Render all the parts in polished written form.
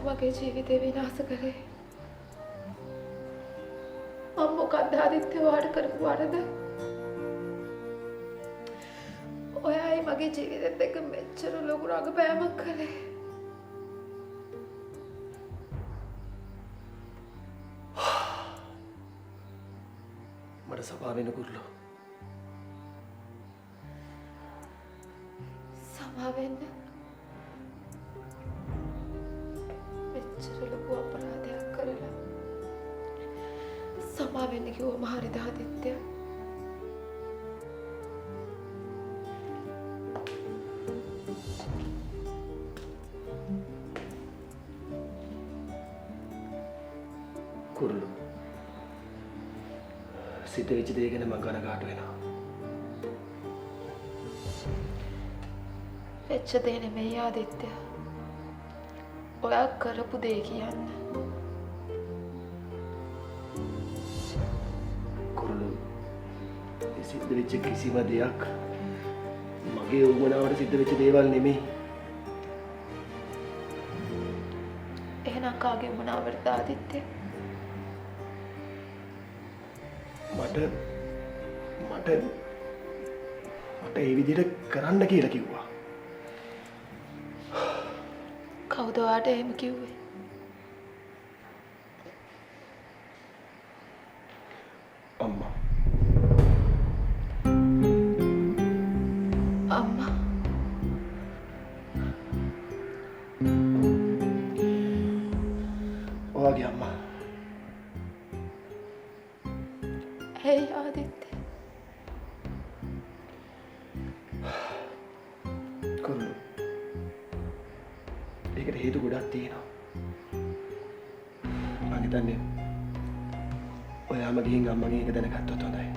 මගේ ජීවිතේ විනාශ කරේ. මම මොකක්ද ආදිත්‍ය වාට කරපු වරද? ඔයයි මගේ ජීවිතෙත් එක්ක මෙච්චර ලොකු රඟපෑමක් කළේ. මට සබා වෙන කුරුල්ලෝ. සමා වෙන්න. මෙච්චර ලොකු අපරාධයක් කරලා සමා වෙන්න කිව්වම හරිද ආදිත්‍ය? කුරුල්ලෝ. සිද්ධ වෙච්ච දේ ගැන මම කනගාටු වෙනවා. වෙච්ච දේ නෙමෙයි ආදිත්‍ය. ඔයා කරපු දේ කියන්න. කුරුල්ලෝ. ඒ සිද්ධ වෙච්ච කිසිම දෙයක් මගේ උමනාවට සිද්ධ වෙච්ච දේවල් නෙමෙයි. එහෙනම් කාගේ උමනාවටද ආදිත්‍ය? මට ඒ විදිහට කරන්න කියලා කිව්වා. කවුද ඔයාට එහෙම කිව්වේ? අම්මා. අම්මා. ඔයාගේ අම්මා. Hey ආදිත්‍ය. කුරුල්ලෝ. ඒකට හේතු ගොඩක් තියෙනවා. මම හිතන්නේ ඔයාම ගිහින් අම්මගෙන් එක දැනගත්තොත් හොඳයි.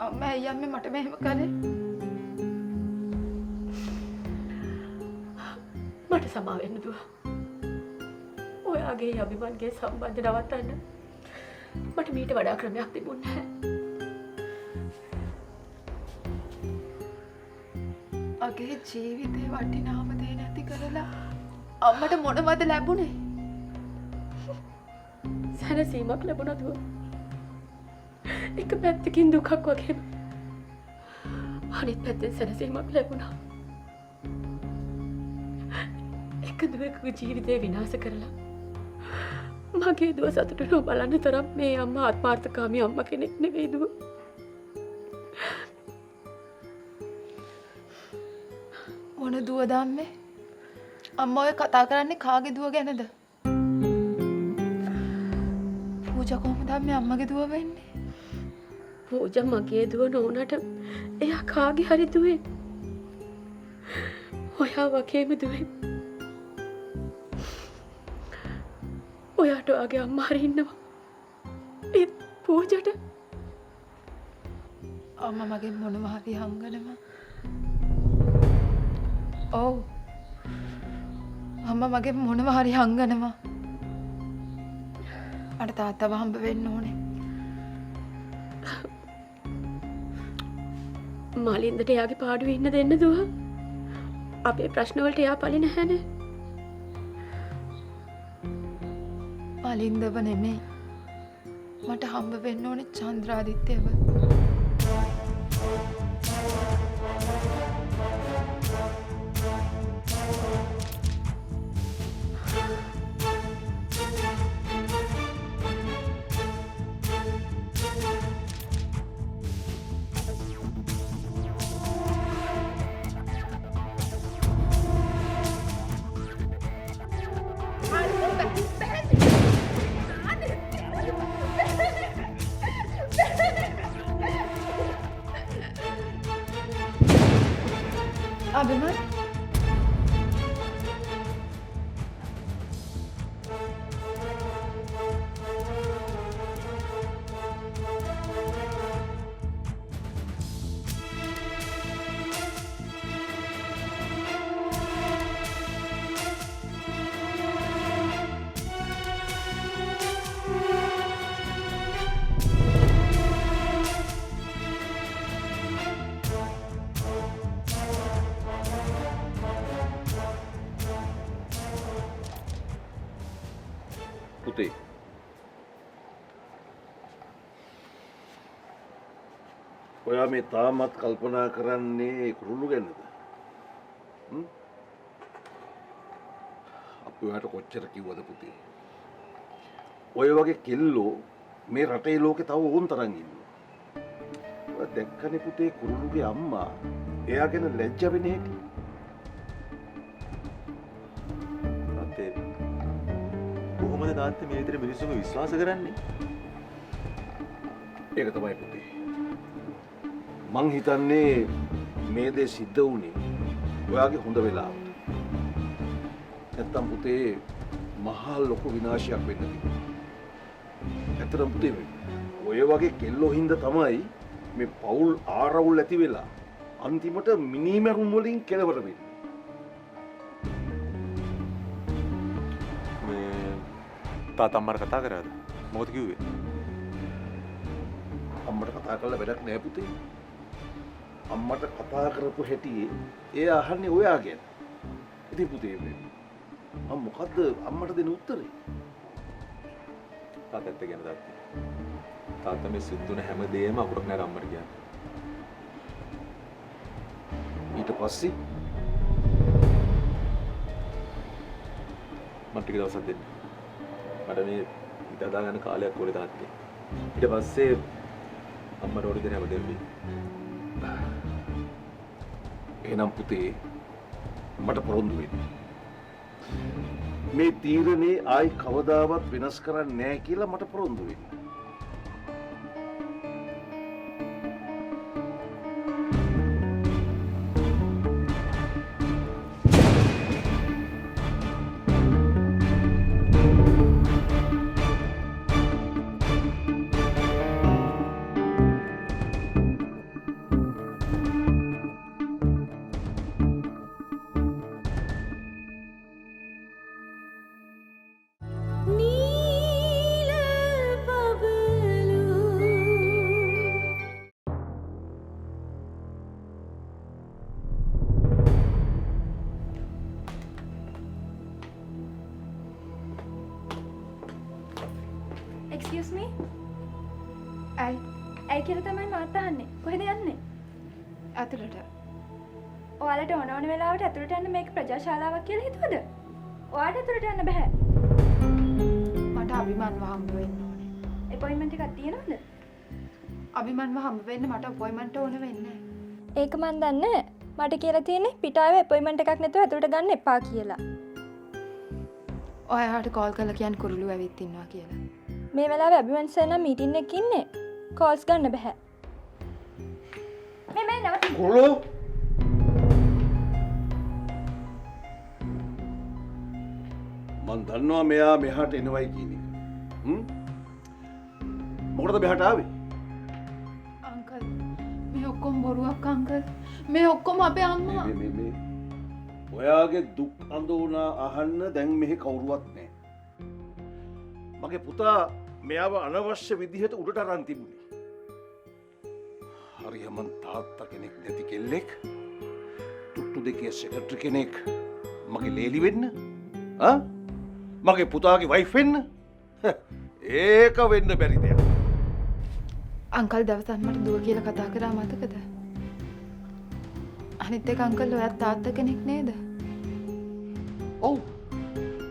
අම්මා ඇයි අම්මේ මට මෙහෙම කළේ? මට සමා වෙන්න දුවා. ඔයාගේ අභිමානගේ සම්බන්ධ නවත්තන්න මට මීට වඩා ක්‍රමයක් තිබුණේ නැහැ. අගේ ජීවිතේ වටිනාම දේ නැති කරලා අම්මට මොනවද ලැබුණේ? සැනසීමක් ලැබුණා දුවා. එක පැත්තකින් දුකක් වගේ අනිත් පැත්තෙන් සැනසීමක් ලැබුණා. එක දුවෙකුගේ ජීවිතේ විනාශ කරලා මගේ දුව සතුට නොබලන්න තරම් මේ අම්මා ආත්මාර්ථකාමී අම්මා කෙනෙක් නෙවෙයි දුව. මොන දුවද අම්මේ? අම්මා ඔය කතා කරන්නේ කාගේ දුව ගැනද? පූජා කොහොමද අම්මේ අම්මගේ දුව වෙන්නේ? පූජා මගේ දුව නොවුනට එයා කාගේ හරි දුවේ. ඔයා වගේම දුවේ. ඔයාට ඔයාගේ අම්මා හරි ඉන්නවා. ඒ පූජාට අම්මා මගේ මොනවා හරි හංගනවා. ඔව්. අම්මා මගේ මොනවා හරි හංගනවා. මට තාත්තව හම්බ වෙන්න ඕනේ. මාලින්දට එයාගේ පාඩුවේ ඉන්න දෙන්න දුව. අපේ ප්‍රශ්න වලට එයා පලි නැහැනේ. මාලින්දව නෙමෙයි. මට හම්බ වෙන්න ඕනේ චන්ද්‍රාදිත්‍යව. පුතේ ඔයා මේ තාමත් කල්පනා කරන්නේ කුරුල්ලු ගැනද? අපි ඔයාට කොච්චර කිව්වද පුතේ? ඔය වගේ කෙල්ලෝ මේ රටේ ලෝකේ තව ඕන් තරම් ඉන්නවා. ඔයා දැක්කනේ පුතේ කුරුල්ලුගේ අම්මා එයා ගැන ලැජ්ජ වෙන හැටි. තාත්තේ කොහොමද තාත්තේ මේ විදිහට මිනිස්සුන්ව විශ්වාස කරන්නේ? ඒක තමයි පුතේ. මං හිතන්නේ මේ දේ සිද්ධ වුණේ ඔයාගේ හොඳ වෙලාවට. නැත්තම් පුතේ මහා ලොකු විනාශයක් වෙන්න තිබුණා. ඇත්තටම පුතේ ඔය වගේ කෙල්ලෝ හින්දා තමයි මේ පවුල් ආරවුල් ඇති වෙලා අන්තිමට මිනිමරුම් වලින් කෙලවර වෙන්නේ. මේ තාත්තා අම්මට කතා කරාද? මොකද කිව්වේ? අම්මට කතා කරලා වැඩක් නෑ පුතේ. අම්මට කතා කරපු හැටි ඒ අහන්නේ ඔයා ගැන. ඉතින් පුතේ මම මොකද්ද අම්මට දෙන උත්තරේ? තාත්තත් ගැන තාත්තා. තාත්තා මේ සිද්ධුන හැමදේම අකුරක් නෑ අම්මට කියන්නේ. ඊට පස්සේ මට ටික දවසක් දෙන්න. මට මේ හිත හදා ගන්න කාලයක් ඕනේ තාත්තේ. ඊට පස්සේ අම්මට ඕනේ දෙන හැමදේම වෙයි. එහෙනම් පුතේ මට පොරොන්දු වෙන්න. මේ තීරණේ ආයි කවදාවත් වෙනස් කරන්නේ නැහැ කියලා මට පොරොන්දු වෙන්න. Excuse me? ඇයි කියලා තමයි මාත් අහන්නේ. කොහෙද යන්නේ? අතුලට. ඔයාලට ඕන වෙලාවට ඇතුළට යන්න මේක ප්‍රජාශාලාවක් කියලා හිතුවද? ඔයාලට ඇතුළට යන්න බෑ. මට අභිමන්ව හම්බ වෙන්න ඕනේ. අපොයින්ට්මන්ට් එකක් තියෙනවද? අභිමන්ව හම්බ වෙන්න මට අපොයින්ට්මන්ට් ඕන වෙන්නේ. ඒක මන් දන්නේ. මට කියලා තියෙන්නේ පිටාවේ අපොයින්ට්මන්ට් එකක් නැතුව ඇතුළට ගන්න එපා කියලා. ඔයාලට කෝල් කරලා කියන්න කුරුළු ඇවිත් ඉන්නවා කියලා. මේ වෙලාවේ අභිමන්ත් සර් නම් මීටින් එකක ඉන්නේ. කෝල්ස් ගන්න බෑ. මේ නවතින්න. කුරුළු මන් දන්නවා මෙයා මෙහාට එනවයි කියන එක. මොකටද මෙහාට ආවේ? අංකල් මේ ඔක්කොම බොරුවක් අංකල්. මේ ඔක්කොම අපේ අම්මා. මේ ඔයාගේ දුක් අඳුනා අහන්න දැන් මෙහි කවුරුවත් නැහැ. මගේ පුතා මෙයාව අනවශ්‍ය විදිහට උඩට අරන් තිබුණේ. හරියම තාත්තා කෙනෙක් නැති කෙල්ලෙක් තුට්ටු දෙකේ සෙක්‍රටරි කෙනෙක් මගේ ලේලි වෙන්න? මගේ පුතාගේ වයිෆ් වෙන්න? ඒක වෙන්න බැරි දෙයක්. අංකල් දවසක් මට දුව කියලා කතා කරා මතකද? අනිත් එක අංකල් ඔයත් තාත්තා කෙනෙක් නේද? ඔව්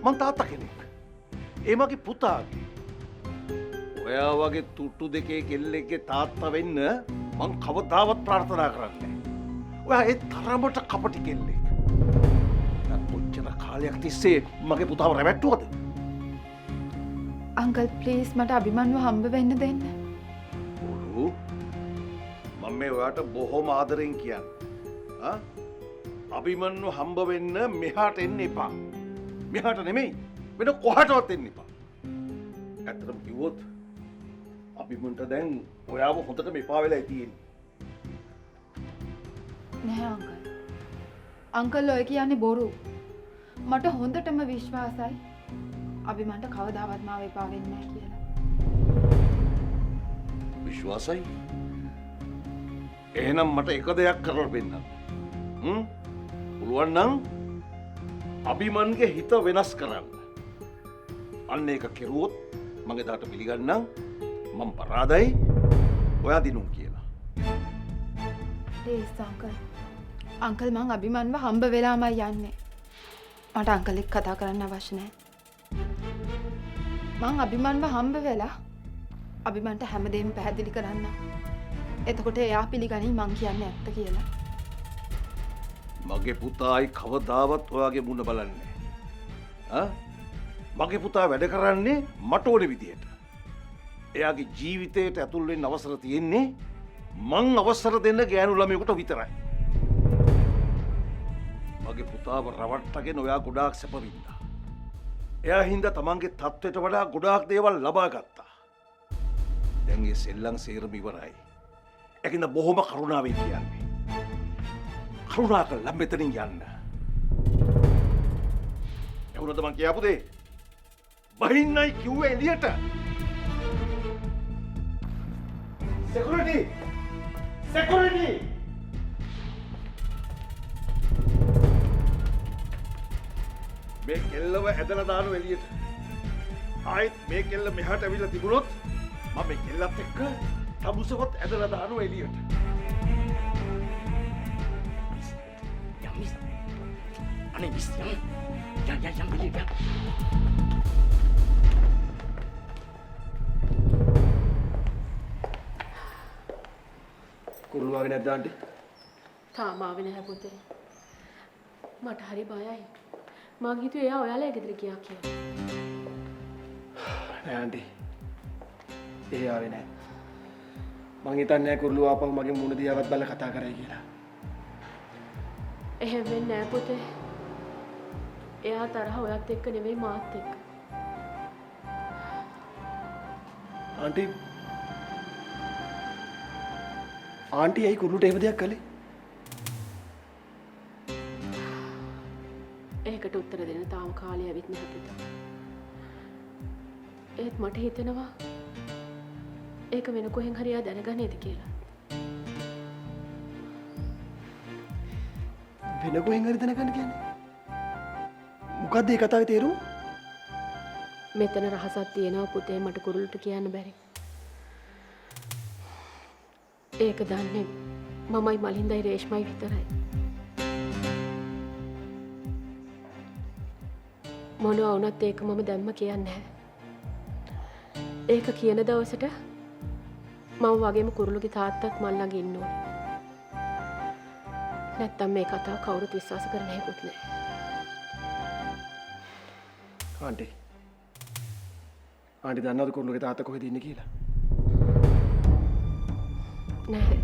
මං තාත්තා කෙනෙක්. ඒ මගේ පුතාගේ. ඔයා වගේ තුට්ටු දෙකේ කෙල්ලෙක්ගේ තාත්තා වෙන්න මං කවදාවත් ප්‍රාර්ථනා කරන්නේ නැහැ. ඔයා ඒ තරමට කපටි කෙල්ලෙක්. කොච්චර කාලයක් තිස්සේ මගේ පුතාව රැවට්ටුවද? අංකල් ප්ලීස් මට අභිමන්ව හම්බ වෙන්න දෙන්න. ඔලු මම මේ ඔයාට බොහොම ආදරෙන් කියන්නේ. අභිමන්ව හම්බ වෙන්න මෙහාට එන්න එපා. මෙහාට නෙමෙයි වෙන කොහටවත් එන්න එපා. ඇත්තටම කිව්වොත් අභිමන්ට දැන් ඔයාව හොඳටම එපා වෙලා තියෙන්නේ. නෑ අංකල්. අංකල් ඔය කියන්නේ බොරු. මට හොඳටම විශ්වාසයි අභිමන්ට කවදාවත් මාව එපා වෙන්නේ නැහැ කියලා. විශ්වාසයි? එහෙනම් මට එක දෙයක් කරලා පෙන්නන්න. පුළුවන් නම් අභිමන්ගේ හිත වෙනස් කරන්න. අන්න ඒක කෙරුවොත් මගේ දාට පිළිගන්නම් මම පරාදයි ඔයා දිනුම් කියලා. Please uncle. අංකල් මං අභිමන්ව හම්බ වෙලාමයි යන්නේ. මට අංකල් එක්ක කතා කරන්න අවශ්‍ය නැහැ. මං අභිමන්ව හම්බ වෙලා අභිමන්ට හැමදේම පැහැදිලි කරන්න. එතකොට එයා පිළිගනී මං කියන්නේ ඇත්ත කියලා. මගේ පුතායි කවදාවත් ඔයාගේ මුණ බලන්නේ. මගේ පුතා වැඩ කරන්නේ මට ඕන විදියට. එයාගේ ජීවිතයට ඇතුල් වෙන්න අවසර තියෙන්නේ මං අවසර දෙන්න ගෑනු ළමයෙකුට විතරයි. මගේ පුතාව රවට්ටගෙන ඔයා ගොඩාක් සැප වින්දා. එයා හින්දා තමන්ගේ තත්ත්වයට වඩා ගොඩාක් දේවල් ලබා ගත්තා. දැන් ඒ සෙල්ලම් සේරම ඉවරයි. ඒකින්ද බොහොම කරුණාවෙන් කියන්නේ. කරුණාකරලා මෙතනින් යන්න. එවුනද මං කියපු දේ? බහින්නයි කිව්වේ එළියට. Security! Security! මේ කෙල්ලව ඇදලා දානු එළියට. ආයෙත් මේ කෙල්ල මෙහාට ඇවිල්ලා තිබුණොත් මම මේ කෙල්ලත් එක්ක තමුසවත් ඇදලා දානු එළියට. Miss. Aneh miss. Yang beli ya. කුරුළු වගේ නැද්ද ආන්ටි? තාම ආවේ නැහැ පුතේ. මට හරි බයයි. මං හිතුවේ එයා ඔයාලා ගෙදර ගියා කියලා. නෑ ආන්ටි. ඒ ආවේ නෑ. මං හිතන්නේ කුරුළු ආපහු මගේ මුණ දිහාවත් බලලා කතා කරයි කියලා. එහෙම වෙන්නේ නැහැ පුතේ. එයා තරහ ඔයත් එක්ක නෙවෙයි මාත් එක්ක. ආන්ටි ඇයි කුරුළුට එහෙම දෙයක් කළේ? ඒකට උත්තර දෙන්න තාම කාලය ඇවිත් නැහැ පුතා. ඒත් මට හිතෙනවා ඒක වෙන කොහෙන් හරි එයා දැනගන්නේද කියලා. වෙන කොහෙන් හරි දැනගන්න කියන්නේ? මොකද්ද ඒ කතාවේ තේරුම? මෙතන රහසක් තියෙනවා පුතේ මට කුරුළුට කියන්න බැරි. ඒක දන්නේ මමයි මලින්දයි රේෂ්මයි විතරයි. මොනවා වුණත් ඒක මම දැම්ම කියන්නේ නැහැ. ඒක කියන දවසට මම වගේම කුරුළුගේ තාත්තත් මල් ළඟ ඉන්න ඕනේ. නැත්තම් මේ කතාව කවුරුත් විශ්වාස කරන්න හේකුත් නැහැ. ආන්ටි දන්නවද කුරුළුගේ තාත්තා කොහෙද ඉන්නේ කියලා? නැහැ.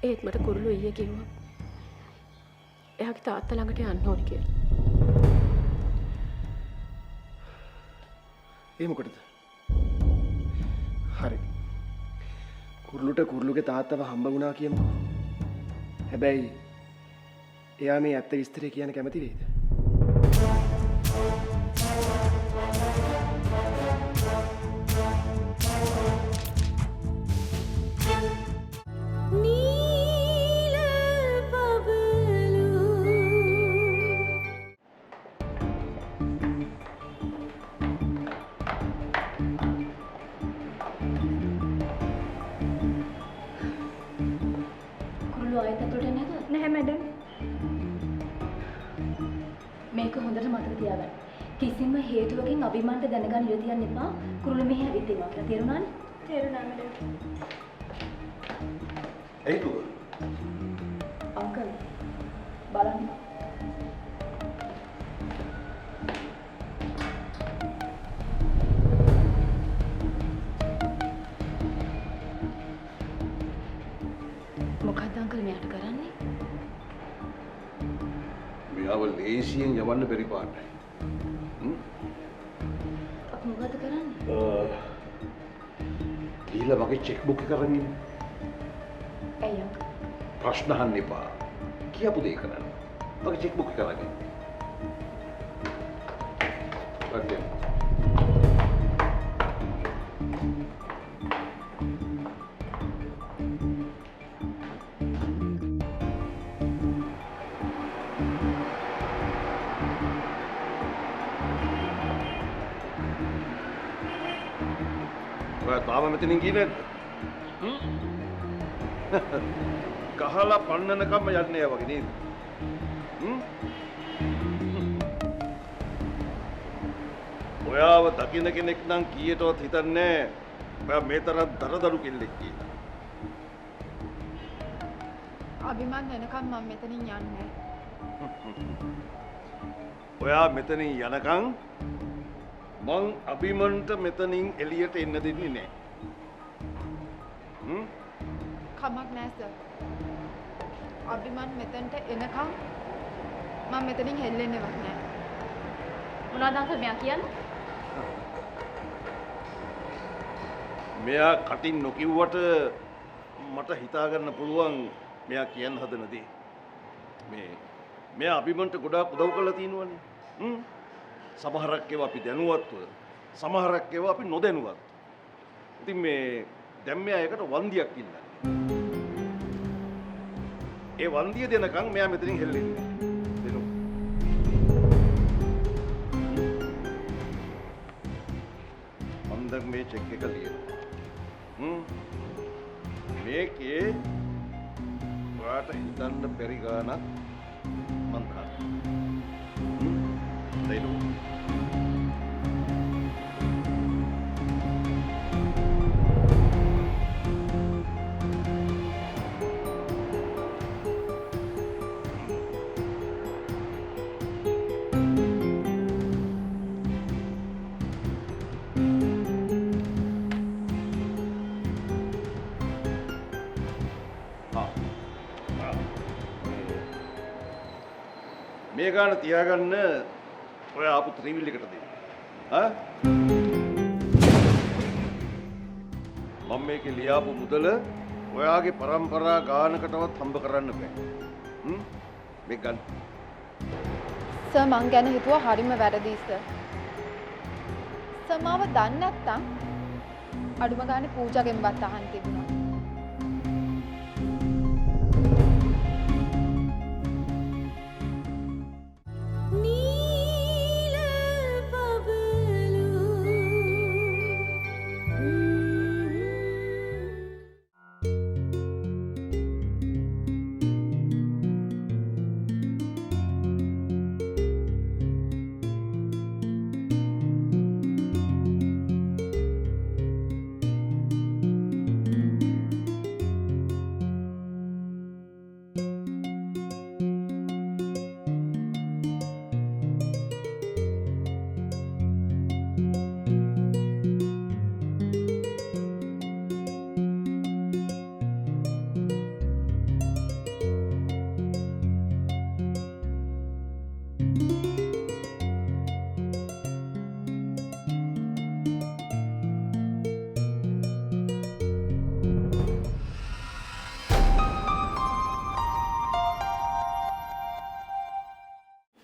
ඒත් මට කුරුළු ඊයේ කිව්වා එයාගේ තාත්තා ළඟට යන්න ඕනේ කියලා. ඒ මොකටද? හරි. කුරුළුට කුරුළුගේ තාත්තව හම්බ වුණා කියමුකෝ. හැබැයි එයා මේ ඇත්ත විස්තරය කියන්න කැමති වෙයිද? නැහැ මැඩම්. මේක හොඳට මතක තියාගන්න. කිසිම හේතුවකින් අභිමන්ට දැනගන්න ඉඩ තියන්න එපා. කුරුළු මෙහි ඇවිත් ඉන්නවා කියලා තේරුණානේ? තේරුණා මැඩම්. ඒකෝ අංකල් බලන්න. මොකක්ද අංකල් මෙයාට කරන්නේ? මෙයාව ලේසියෙන් යවන්න බැරි පාටයි. අපි මොකද කරන්නේ? ගිහිල්ලා මගේ චෙක් බුක් එක අරන් ඉන්න. ඇයි අංකල්? ප්‍රශ්න අහන්න එපා. කියපු දේ කරන්න. මගේ චෙක් බුක් එක අරන් ඉන්න. ඔකේ. ඔයා තාම මෙතනින් ගියේ නැද්ද? ගහලා පන්නනකම් යන්නේ වගේ නේද? ඔයාව දකින්න කෙනෙක් නම් කීයටවත් හිතන්නේ ඔයා මේ තරම් දරදරු කෙල්ලෙක් කියලා. අභිමන් එනකම් මම මෙතනින් යන්නේ. ඔයා මෙතනින් යනකම් මං අභිමන්ට මෙතනින් එළියට එන්න දෙන්නේ නැහැ. කමක් නෑ සර්. අභිමන් මෙතනට එනකම් මම මෙතනින් හෙල්ලෙන්නේවත් නෑ. මොනවද අංකල් මෙයා කියන්නේ? මෙයා කටින් නොකිව්වට මට හිතා ගන්න පුළුවන් මෙයා කියන්න හදන දේ. මෙයා අභිමන්ට ගොඩාක් උදව් කරලා තියෙනවනේ. සමහරක් ඒවා අපි දැනුවත්ව, සමහරක් ඒවා අපි නොදැනුවත්. ඉතින් මේ දැන් මෙයා ඒකට වන්දියක් ඉල්ලන්නේ. ඒ වන්දිය දෙනකන් මෙයා මෙතනින් හෙල්ලෙන්නේ නැහැ. දෙනු. මම දැන් මේ චෙක් එක ලියනවා. මේකේ ඔයාට හිතන්න බැරි ගාණක් මම දානවා. දෙනු. මේ ගාන තියාගන්න ඔය ආපු ත්‍රිවිල් එකට දෙන්න. මම මේකේ ලියාපු මුදල ඔයාගේ પરම්පරා ගානකටවත් හම්බ කරන්න බෑ. මේක ගන්න. සර් මං ගැන හිතුවා හරිම වැරදි සර්. සර් මාව දන්නේ නැත්තම් අඩුම ගානේ පූජාගෙන්වත් අහන්න තිබුණා.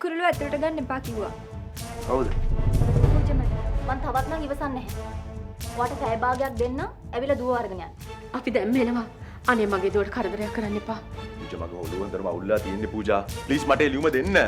කුරුළු ඇතුළට ගන්න එපා කිව්වා. කවුද? පූජා මම තවත් නම් ඉවසන්නේ නැහැ. ඔයාට පැය භාගයක් දෙන්න ඇවිල්ලා දුව අරගෙන යන්න. අපි දැම්ම එනවා. අනේ මගේ දුවට කරදරයක් කරන්න එපා. පූජා මගේ ඔළුවෙන් කරම අවුල්ලා තියෙන්නේ පූජා. ප්ලීස් මට එළියුම දෙන්න.